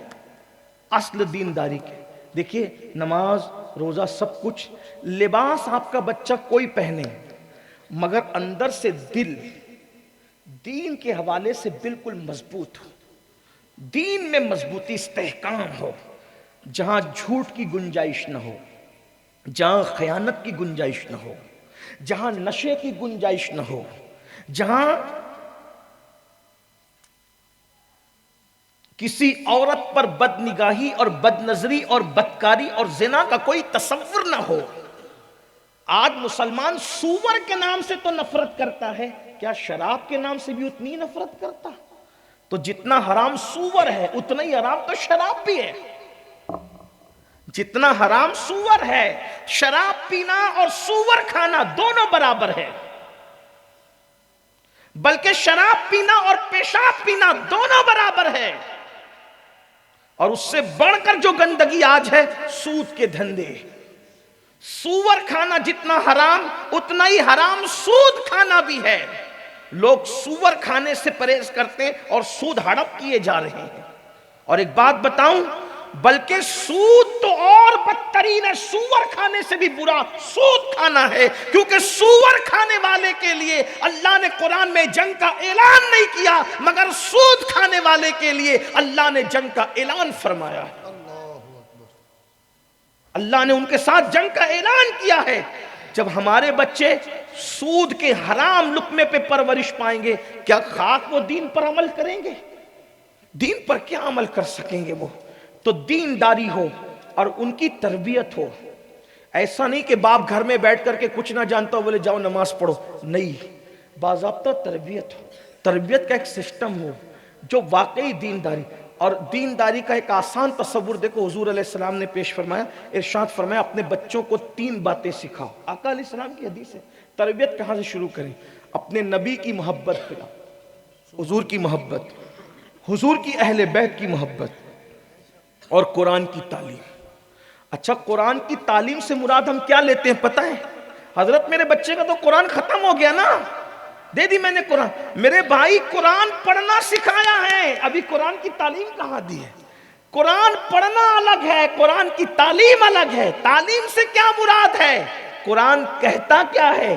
S1: اصل دینداری کیا ہے. دیکھیے نماز روزہ سب کچھ, لباس آپ کا بچہ کوئی پہنے مگر اندر سے دل دین کے حوالے سے بالکل مضبوط ہو, دین میں مضبوطی استحکام ہو, جہاں جھوٹ کی گنجائش نہ ہو, جہاں خیانت کی گنجائش نہ ہو, جہاں نشے کی گنجائش نہ ہو, جہاں کسی عورت پر بد نگاہی اور بد نظری اور بدکاری اور زنا کا کوئی تصور نہ ہو. آج مسلمان سور کے نام سے تو نفرت کرتا ہے, کیا شراب کے نام سے بھی اتنی نفرت کرتا؟ تو جتنا حرام سور ہے اتنا ہی حرام تو شراب بھی ہے. جتنا حرام سور ہے, شراب پینا اور سور کھانا دونوں برابر ہے. بلکہ شراب پینا اور پیشاب پینا دونوں برابر ہے. اور اس سے بڑھ کر جو گندگی آج ہے سود کے دھندے. سور کھانا جتنا حرام اتنا ہی حرام سود کھانا بھی ہے. لوگ سور کھانے سے پرہیز کرتے اور سود ہڑپ کیے جا رہے ہیں. اور ایک بات بتاؤں, بلکہ سود تو اور بدترین ہے, سور کھانے سے بھی برا سود کھانا ہے. کیونکہ سور کھانے والے کے لیے اللہ نے قرآن میں جنگ کا اعلان نہیں کیا, مگر سود کھانے والے کے لیے اللہ نے جنگ کا اعلان فرمایا ہے. اللہ نے ان کے ساتھ جنگ کا اعلان کیا ہے. جب ہمارے بچے سود کے حرام لقمے پہ پرورش پائیں گے, کیا خاک وہ دین پر عمل کریں گے؟ دین پر کیا عمل کر سکیں گے وہ؟ تو دینداری ہو اور ان کی تربیت ہو. ایسا نہیں کہ باپ گھر میں بیٹھ کر کے کچھ نہ جانتا ہو بولے جاؤ نماز پڑھو, نہیں, باضابطہ تربیت ہو. تربیت کا ایک سسٹم ہو جو واقعی دینداری. اور دینداری کا ایک آسان تصور دیکھو, حضور علیہ السلام نے پیش فرمایا, ارشاد فرمایا اپنے بچوں کو 3 باتیں سکھاؤ. آقا علیہ السلام کی حدیث ہے. تربیت کہاں سے شروع کریں؟ اپنے نبی کی محبت پہ, حضور کی محبت, حضور کی اہل بیت کی محبت اور قرآن کی تعلیم. اچھا, قرآن کی تعلیم سے مراد ہم کیا لیتے ہیں پتہ ہے؟ حضرت میرے بچے کا تو قرآن ختم ہو گیا نا, دے دی میں نے قرآن. میرے بھائی قرآن پڑھنا سکھایا ہے, ابھی قرآن کی تعلیم کہاں دی ہے؟ قرآن پڑھنا الگ ہے, قرآن کی تعلیم الگ ہے. تعلیم سے کیا مراد ہے؟ قرآن کہتا کیا ہے؟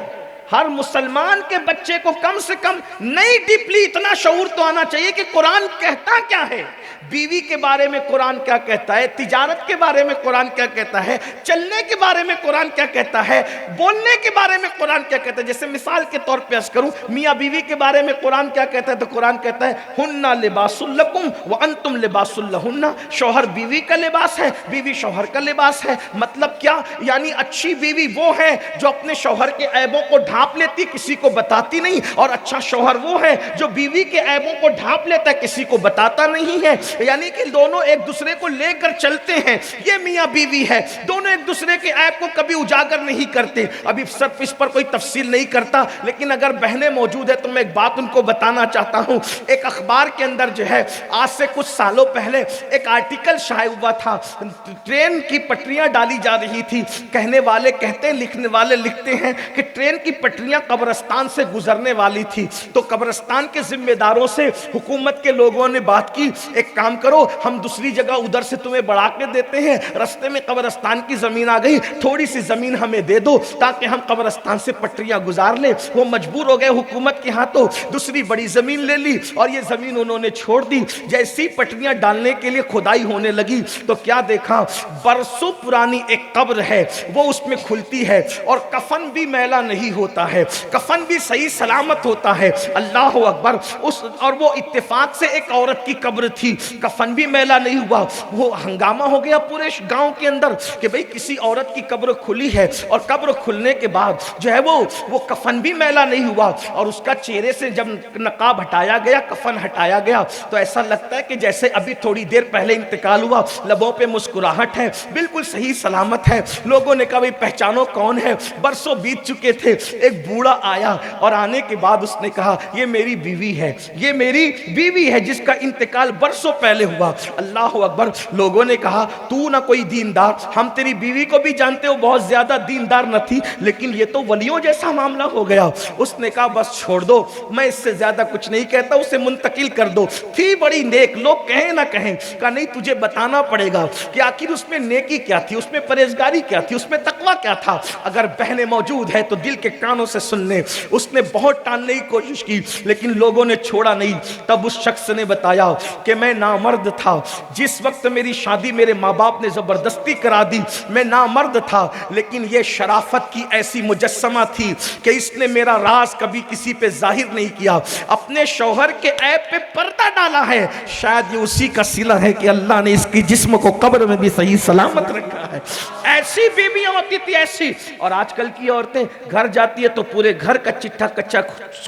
S1: ہر مسلمان کے بچے کو کم سے کم نئی ڈیپلی اتنا شعور تو آنا چاہیے کہ قرآن کہتا کیا ہے. بیوی کے بارے میں قرآن کیا کہتا ہے, تجارت کے بارے میں قرآن کیا کہتا ہے, چلنے کے بارے میں قرآن کیا کہتا ہے, بولنے کے بارے میں قرآن کیا کہتا ہے. جیسے مثال کے طور پہ عرض کروں, میاں بیوی کے بارے میں قرآن کیا کہتا ہے؟ تو قرآن کہتا ہے ہن لباس لکم وانتم لباس لہن. شوہر بیوی کا لباس ہے, بیوی شوہر کا لباس ہے. مطلب کیا؟ یعنی اچھی بیوی وہ ہے جو اپنے شوہر کے عیبوں کو ڈھانپ لیتی کسی کو بتاتی نہیں، اور اچھا شوہر وہ ہے جو بیوی کے عیبوں کو ڈھانپ لیتا ہے کسی کو بتاتا نہیں ہے، یعنی کہ دونوں ایک دوسرے کو لے کر چلتے ہیں، یہ میاں بیوی ہے، دونوں ایک دوسرے کے عیب کو کبھی اجاگر نہیں کرتے۔ ابھی صرف اس پر کوئی تفصیل نہیں کرتا، لیکن اگر بہنیں موجود ہیں تو میں ایک بات ان کو بتانا چاہتا ہوں۔ ایک اخبار کے اندر جو ہے آج سے کچھ سالوں پہلے ایک آرٹیکل شائع ہوا تھا، ٹرین کی پٹریاں ڈالی جا رہی تھی، کہنے والے کہتے ہیں، لکھنے والے لکھتے ہیں کہ ٹرین کی پٹریاں قبرستان سے گزرنے والی تھی، تو قبرستان کے ذمہ داروں سے حکومت کے لوگوں نے بات کی، ایک کام کرو ہم دوسری جگہ ادھر سے تمہیں بڑھا کے دیتے ہیں، رستے میں قبرستان کی زمین آ گئی، تھوڑی سی زمین ہمیں دے دو تاکہ ہم قبرستان سے پٹریاں گزار لیں۔ وہ مجبور ہو گئے، حکومت کے ہاتھوں دوسری بڑی زمین لے لی اور یہ زمین انہوں نے چھوڑ دی۔ جیسی پٹریاں ڈالنے کے لیے کھدائی ہونے لگی تو کیا دیکھا، برسوں پرانی ایک قبر ہے، وہ اس میں کھلتی ہے اور کفن بھی میلا نہیں ہوتا ہے، کفن بھی صحیح سلامت ہوتا ہے۔ اللہ اکبر۔ اور وہ اتفاق سے ایک عورت کی قبر تھی، کفن بھی میلا نہیں ہوا۔ وہ ہنگامہ ہو گیا پورے گاؤں کے اندر کہ بھئی کسی عورت کی قبر کھلی ہے، اور قبر کھلنے کے بعد جو ہے وہ کفن بھی میلا نہیں ہوا، اور اس کا چہرے سے جب نقاب ہٹایا گیا، کفن ہٹایا گیا، تو ایسا لگتا ہے کہ جیسے ابھی تھوڑی دیر پہلے انتقال ہوا، لبوں پہ مسکراہٹ ہے، بالکل صحیح سلامت ہے۔ لوگوں نے کہا بھئی پہچانو کون ہے؟ برسوں بیت چکے تھے، ایک بوڑھا آیا اور آنے کے بعد اس نے کہا یہ میری بیوی ہے، یہ میری بیوی ہے جس کا انتقال برسوں پہلے ہوا۔ اللہ اکبر۔ لوگوں نے کہا تو نہ کوئی دیندار، ہم تیری بیوی کو بھی جانتے ہو بہت زیادہ دیندار نہ تھی، لیکن یہ تو ولیوں جیسا معاملہ ہو گیا۔ اس نے کہا بس چھوڑ دو، میں اس سے زیادہ کچھ نہیں کہتا، اسے منتقل کر دو۔ تھی بڑی نیک، لوگ کہیں نہ کہیں، کہا نہیں تجھے بتانا پڑے گا کہ آخر اس میں نیکی کیا تھی، اس میں پرہیزگاری کیا تھی، اس میں تقوی کیا تھا۔ اگر بہنیں موجود ہے تو دل کے کانوں سے سن لیں۔ اس نے بہت ٹالنے کی کوشش کی لیکن لوگوں نے چھوڑا نہیں۔ تب اس شخص نے بتایا کہ میں نامرد تھا، جس وقت میری شادی میرے ماں باپ نے زبردستی کرا دی، میں نامرد تھا، لیکن یہ شرافت کی ایسی مجسمہ تھی کہ اس نے میرا راز کبھی کسی پہ ظاہر نہیں کیا، اپنے شوہر کے عیب پہ پردہ ڈالا ہے۔ شاید یہ اسی کا صلہ ہے کہ اللہ نے اس کی جسم کو قبر میں بھی صحیح سلامت رکھا ہے۔ ایسی بیویاں ہوتی تھی، ایسی۔ اور آج کل کی عورتیں گھر جاتی ہے تو پورے گھر کا چٹھا کچا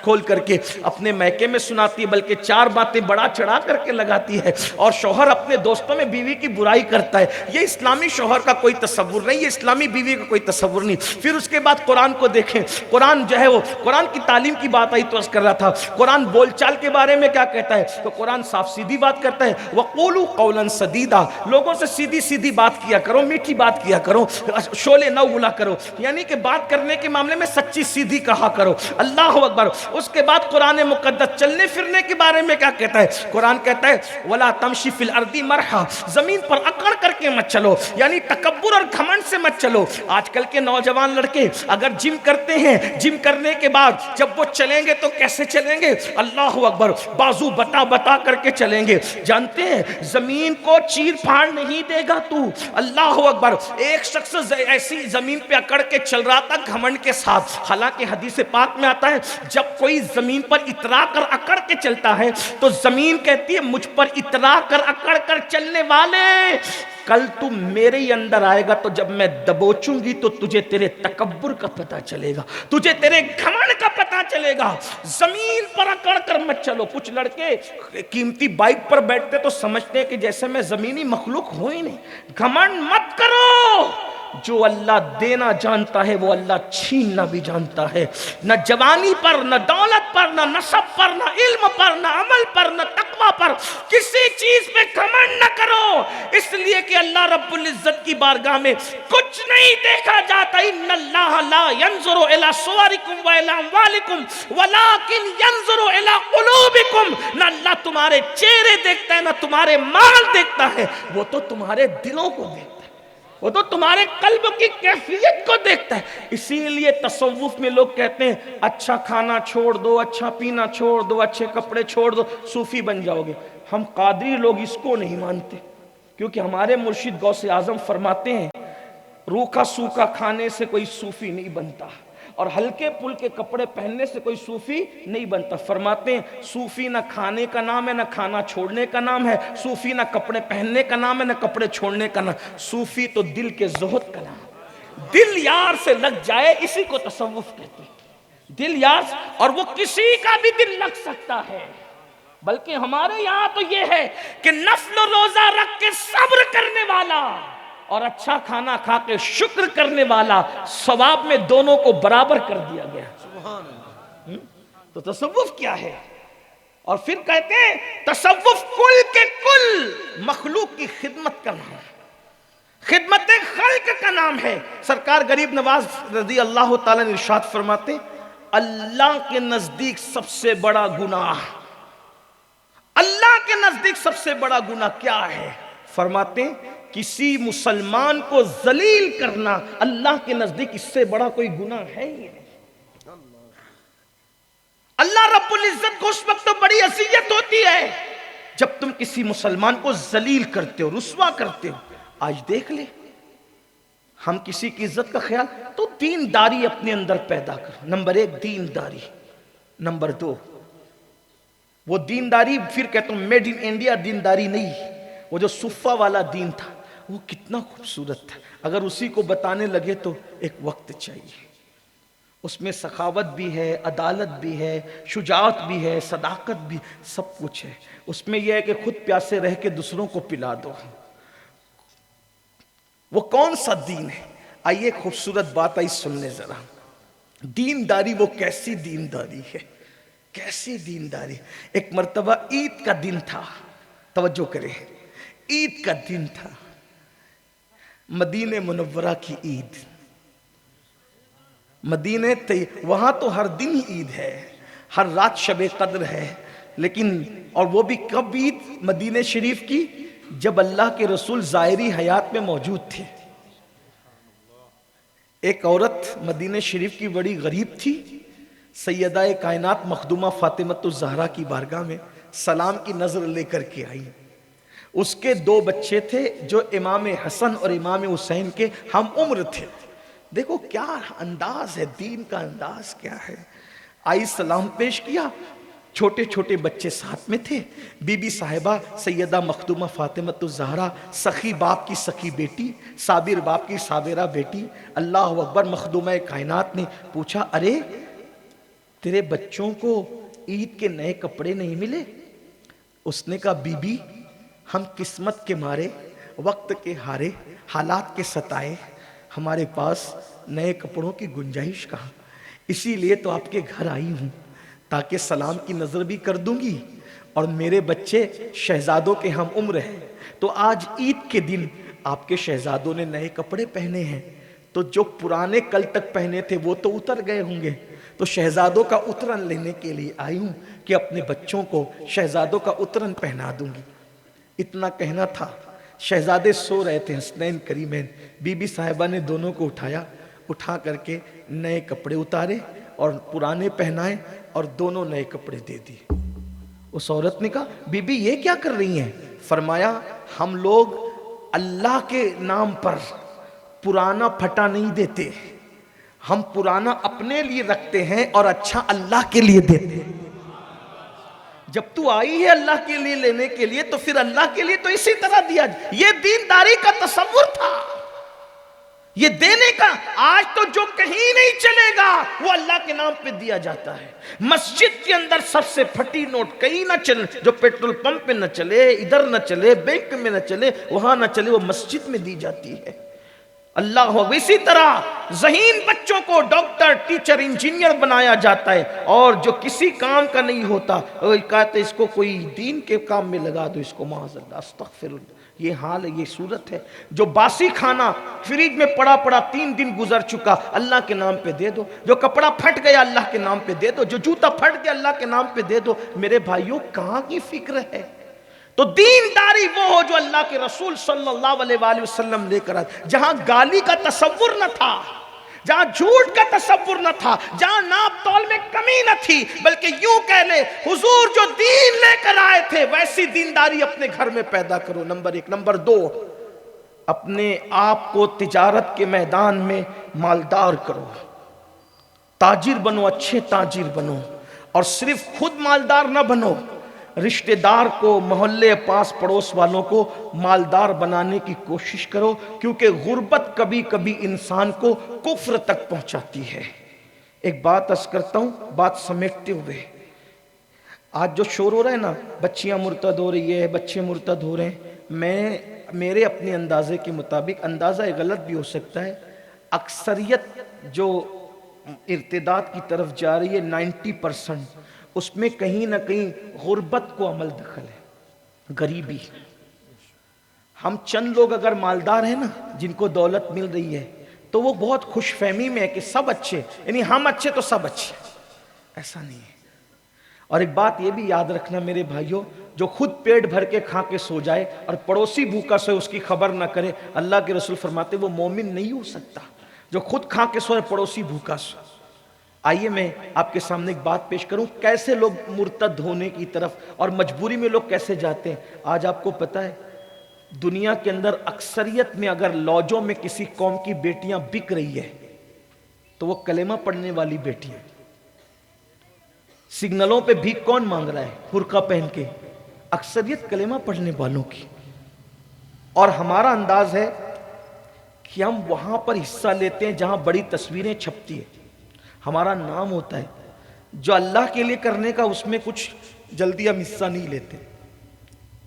S1: کھول کر کے اپنے میکے میں سناتی ہے، بلکہ چار باتیں بڑا چڑھا کر کے لگاتی ہے، اور شوہر اپنے دوستوں میں بیوی کی برائی کرتا ہے۔ یہ اسلامی شوہر کا کوئی تصور نہیں، یہ اسلامی بیوی کا کوئی تصور نہیں۔ پھر اس کے بعد قرآن کو دیکھیں، قرآن جو ہے وہ قرآن کی تعلیم کی بات آئی تو عرض کر رہا تھا، قرآن بول چال کے بارے میں کیا کہتا ہے؟ تو قرآن صاف سیدھی بات کرتا ہے، وَقُولُوا قَوْلًا سَدِيدًا، لوگوں سے سیدھی سیدھی بات کیا کرو، میٹھی بات کیا کرو، شعلے نہ اگلا کرو، یعنی کہ بات کرنے کے معاملے میں سچی سیدھی کہا کرو۔ اللہ اکبر۔ اس کے بعد قرآن مقدس چلنے پھرنے کے بارے میں کیا کہتا ہے؟ قرآن کہتا ہے وَلَا تَمْشِ فِي الْأَرْضِ مَرْحًا، زمین پر اکڑ کر کے مت چلو، یعنی تکبر اور گھمنڈ سے مت چلو۔ آج کل کے نوجوان لڑکے اگر جم کرتے ہیں، جم کرنے کے بعد جب وہ چلیں گے تو کیسے چلیں گے؟ اللہ اکبر، بازو بتا بتا کر کے چلیں گے۔ جانتے ہیں زمین کو چیر پھاڑ نہیں دے گا تو۔ اللہ اکبر۔ ایک شخص ایسی زمین پہ اکڑ کے چل رہا تھا گھمنڈ کے ساتھ، حالانکہ حدیث پاک میں آتا ہے جب کوئی زمین پر اترا کر اکڑ کے چلتا ہے تو زمین کہتی ہے مجھ پر اترا کر اکڑ کر چلنے والے، کل تو میرے ہی اندر آئے گا تو جب میں دبوچوں گی تو تجھے تیرے تکبر کا پتہ چلے گا، تجھے تیرے گھمنڈ کا پتہ چلے گا۔ زمین پر اکڑ کر مت چلو۔ کچھ لڑکے قیمتی بائک پر بیٹھتے تو سمجھتے ہیں کہ جیسے میں زمینی مخلوق ہوں ہی نہیں۔ گھمنڈ مت کرو، جو اللہ دینا جانتا ہے وہ اللہ چھیننا بھی جانتا ہے۔ نہ جوانی پر، نہ دولت پر، نہ نسب پر، نہ علم پر، نہ عمل پر، نہ تقوی پر، کسی چیز پہ گھمنڈ نہ کرو، اس لیے کہ اللہ رب العزت کی بارگاہ میں کچھ نہیں دیکھا جاتا۔ ان اللہ لا ينظر الى صورکم والى اموالکم ولکن ينظر الى قلوبکم، نہ اللہ تمہارے چہرے دیکھتا ہے نہ تمہارے مال دیکھتا ہے، وہ تو تمہارے دلوں کو دیکھتا ہے، وہ تو تمہارے قلب کی کیفیت کو دیکھتا ہے۔ اسی لیے تصوف میں لوگ کہتے ہیں اچھا کھانا چھوڑ دو، اچھا پینا چھوڑ دو، اچھے کپڑے چھوڑ دو، صوفی بن جاؤ گے۔ ہم قادری لوگ اس کو نہیں مانتے، کیونکہ ہمارے مرشد غوث اعظم فرماتے ہیں روکھا سوکھا کھانے سے کوئی صوفی نہیں بنتا، اور ہلکے پھلکے کپڑے پہننے سے کوئی صوفی نہیں بنتا۔ فرماتے ہیں صوفی نہ کھانے کا نام ہے نہ کھانا چھوڑنے کا نام ہے، صوفی نہ کپڑے پہننے کا نام ہے نہ کپڑے چھوڑنے کا نام، صوفی تو دل کے زہد کا نام، دل یار سے لگ جائے اسی کو تصوف کہتے ہیں۔ دل یار، اور وہ کسی کا بھی دل لگ سکتا ہے، بلکہ ہمارے یہاں تو یہ ہے کہ نفل و روزہ رکھ کے صبر کرنے والا اور اچھا کھانا کھا کے شکر کرنے والا ثواب میں دونوں کو برابر کر دیا گیا۔ سبحان اللہ۔ تو تصوف کیا ہے؟ اور پھر کہتے ہیں تصوف کل کے کل مخلوق کی خدمت کا نام ہے، خدمت خلق کا نام ہے۔ سرکار غریب نواز رضی اللہ تعالیٰ نے ارشاد فرماتے اللہ کے نزدیک سب سے بڑا گناہ، اللہ کے نزدیک سب سے بڑا گناہ کیا ہے؟ فرماتے ہیں کسی مسلمان کو ذلیل کرنا اللہ کے نزدیک اس سے بڑا کوئی گناہ ہے ہی نہیں۔ اللہ رب العزت کو اس وقت تو بڑی اذیت ہوتی ہے جب تم کسی مسلمان کو ذلیل کرتے ہو، رسوا کرتے ہو۔ آج دیکھ لے، ہم کسی کی عزت کا خیال تو دینداری اپنے اندر پیدا کر۔ نمبر 1 دینداری، نمبر 2 وہ دینداری پھر کہتا ہوں میڈ ان انڈیا دینداری نہیں، وہ جو صفہ والا دین تھا وہ کتنا خوبصورت تھا، اگر اسی کو بتانے لگے تو ایک وقت چاہیے۔ اس میں سخاوت بھی ہے، عدالت بھی ہے، شجاعت بھی ہے، صداقت بھی، سب کچھ ہے۔ اس میں یہ ہے کہ خود پیاسے رہ کے دوسروں کو پلا دو۔ وہ کون سا دین ہے؟ آئیے خوبصورت بات آئی سننے ذرا۔ دینداری وہ کیسی دینداری ہے، کیسی دینداری؟ ایک مرتبہ عید کا دن تھا، توجہ کریں، عید کا دن تھا، مدینہ منورہ کی عید، مدینہ وہاں تو ہر دن ہی عید ہے، ہر رات شب قدر ہے، لیکن اور وہ بھی کب عید مدینہ شریف کی؟ جب اللہ کے رسول ظاہری حیات میں موجود تھے۔ ایک عورت مدینہ شریف کی بڑی غریب تھی، سیدہ کائنات مخدومہ فاطمۃ الزہرا کی بارگاہ میں سلام کی نظر لے کر کے آئی۔ اس کے 2 بچے تھے جو امام حسن اور امام حسین کے ہم عمر تھے۔ دیکھو کیا انداز ہے، دین کا انداز کیا ہے۔ آئی سلام پیش کیا، چھوٹے چھوٹے بچے ساتھ میں تھے، بی بی صاحبہ سیدہ مخدومہ فاطمۃ الزہرا، سخی باپ کی سخی بیٹی، صابر باپ کی صابرہ بیٹی، اللہ اکبر۔ مخدومہ کائنات نے پوچھا ارے تیرے بچوں کو عید کے نئے کپڑے نہیں ملے؟ اس نے کہا بی بی ہم قسمت کے مارے، وقت کے ہارے، حالات کے ستائے، ہمارے پاس نئے کپڑوں کی گنجائش کہاں، اسی لیے تو آپ کے گھر آئی ہوں تاکہ سلام کی نظر بھی کر دوں گی، اور میرے بچے شہزادوں کے ہم عمر ہیں، تو آج عید کے دن آپ کے شہزادوں نے نئے کپڑے پہنے ہیں، تو جو پرانے کل تک پہنے تھے وہ تو اتر گئے ہوں گے، تو شہزادوں کا اترن لینے کے لیے آئی ہوں کہ اپنے بچوں کو شہزادوں کا اترن پہنا دوں گی۔ اتنا کہنا تھا، شہزادے سو رہے تھے حسنین کریمین، بی بی صاحبہ نے دونوں کو اٹھایا، اٹھا کر کے نئے کپڑے اتارے اور پرانے پہنائے اور دونوں نئے کپڑے دے دیے۔ اس عورت نے کہا بی بی یہ کیا کر رہی ہیں؟ فرمایا ہم لوگ اللہ کے نام پر پرانا پھٹا نہیں دیتے، ہم پرانا اپنے لیے رکھتے ہیں اور اچھا اللہ کے لیے دیتے ہیں۔ جب تو آئی ہے اللہ کے لیے لینے کے لیے تو پھر اللہ کے لیے تو اسی طرح دیا جائے۔ یہ دینداری کا تصور تھا، یہ دینے کا۔ آج تو جو کہیں نہیں چلے گا وہ اللہ کے نام پہ دیا جاتا ہے۔ مسجد کے اندر سب سے پھٹی نوٹ کہیں نہ چلے، جو پیٹرول پمپ پہ نہ چلے، ادھر نہ چلے، بینک میں نہ چلے، وہاں نہ چلے، وہ مسجد میں دی جاتی ہے۔ اللہ ہو اسی طرح ذہین بچوں کو ڈاکٹر، ٹیچر، انجینئر بنایا جاتا ہے، اور جو کسی کام کا نہیں ہوتا وہ کہتے اس کو کوئی دین کے کام میں لگا دو، اس کو معاذ اللہ استغفر اللہ۔ یہ حال ہے، یہ صورت ہے۔ جو باسی کھانا فریج میں پڑا 3 دن گزر چکا اللہ کے نام پہ دے دو، جو کپڑا پھٹ گیا اللہ کے نام پہ دے دو، جو جوتا پھٹ گیا اللہ کے نام پہ دے دو۔ میرے بھائیوں کہاں کی فکر ہے؟ تو دینداری وہ ہو جو اللہ کے رسول صلی اللہ علیہ وآلہ وسلم لے کر آئے، جہاں گالی کا تصور نہ تھا، جہاں جھوٹ کا تصور نہ تھا، جہاں ناپ تول میں کمی نہ تھی، بلکہ یوں کہہ لے حضور جو دین لے کر آئے تھے ویسی دینداری اپنے گھر میں پیدا کرو، نمبر 1۔ نمبر 2، اپنے آپ کو تجارت کے میدان میں مالدار کرو، تاجر بنو، اچھے تاجر بنو، اور صرف خود مالدار نہ بنو، رشتہ دار کو، محلے پاس پڑوس والوں کو مالدار بنانے کی کوشش کرو، کیونکہ غربت کبھی کبھی انسان کو کفر تک پہنچاتی ہے۔ ایک بات عرض کرتا ہوں بات سمیٹتے ہوئے، آج جو شور ہو رہا ہے نا، بچیاں مرتد ہو رہی ہے، بچے مرتد ہو رہے ہیں، میرے اپنے اندازے کے مطابق، اندازہ غلط بھی ہو سکتا ہے، اکثریت جو ارتداد کی طرف جا رہی ہے 90%، اس میں کہیں نہ کہیں غربت کو عمل دخل ہے، غریبی۔ ہم چند لوگ اگر مالدار ہیں نا، جن کو دولت مل رہی ہے، تو وہ بہت خوش فہمی میں ہے کہ سب اچھے، یعنی ہم اچھے تو سب اچھے، ایسا نہیں ہے۔ اور ایک بات یہ بھی یاد رکھنا میرے بھائیوں، جو خود پیٹ بھر کے کھا کے سو جائے اور پڑوسی بھوکا سوئے اس کی خبر نہ کرے، اللہ کے رسول فرماتے وہ مومن نہیں ہو سکتا۔ جو خود کھا کے سوئے پڑوسی بھوکا سو۔ آئیے میں آپ کے سامنے ایک بات پیش کروں، کیسے لوگ مرتد ہونے کی طرف اور مجبوری میں لوگ کیسے جاتے ہیں۔ آج آپ کو پتہ ہے دنیا کے اندر اکثریت میں اگر لوجوں میں کسی قوم کی بیٹیاں بک رہی ہے تو وہ کلمہ پڑھنے والی بیٹیاں۔ سگنلوں پہ بھیک کون مانگ رہا ہے برقع پہن کے؟ اکثریت کلمہ پڑھنے والوں کی۔ اور ہمارا انداز ہے کہ ہم وہاں پر حصہ لیتے ہیں جہاں بڑی تصویریں چھپتی ہیں، ہمارا نام ہوتا ہے، جو اللہ کے لیے کرنے کا اس میں کچھ جلدی ہم حصہ نہیں لیتے۔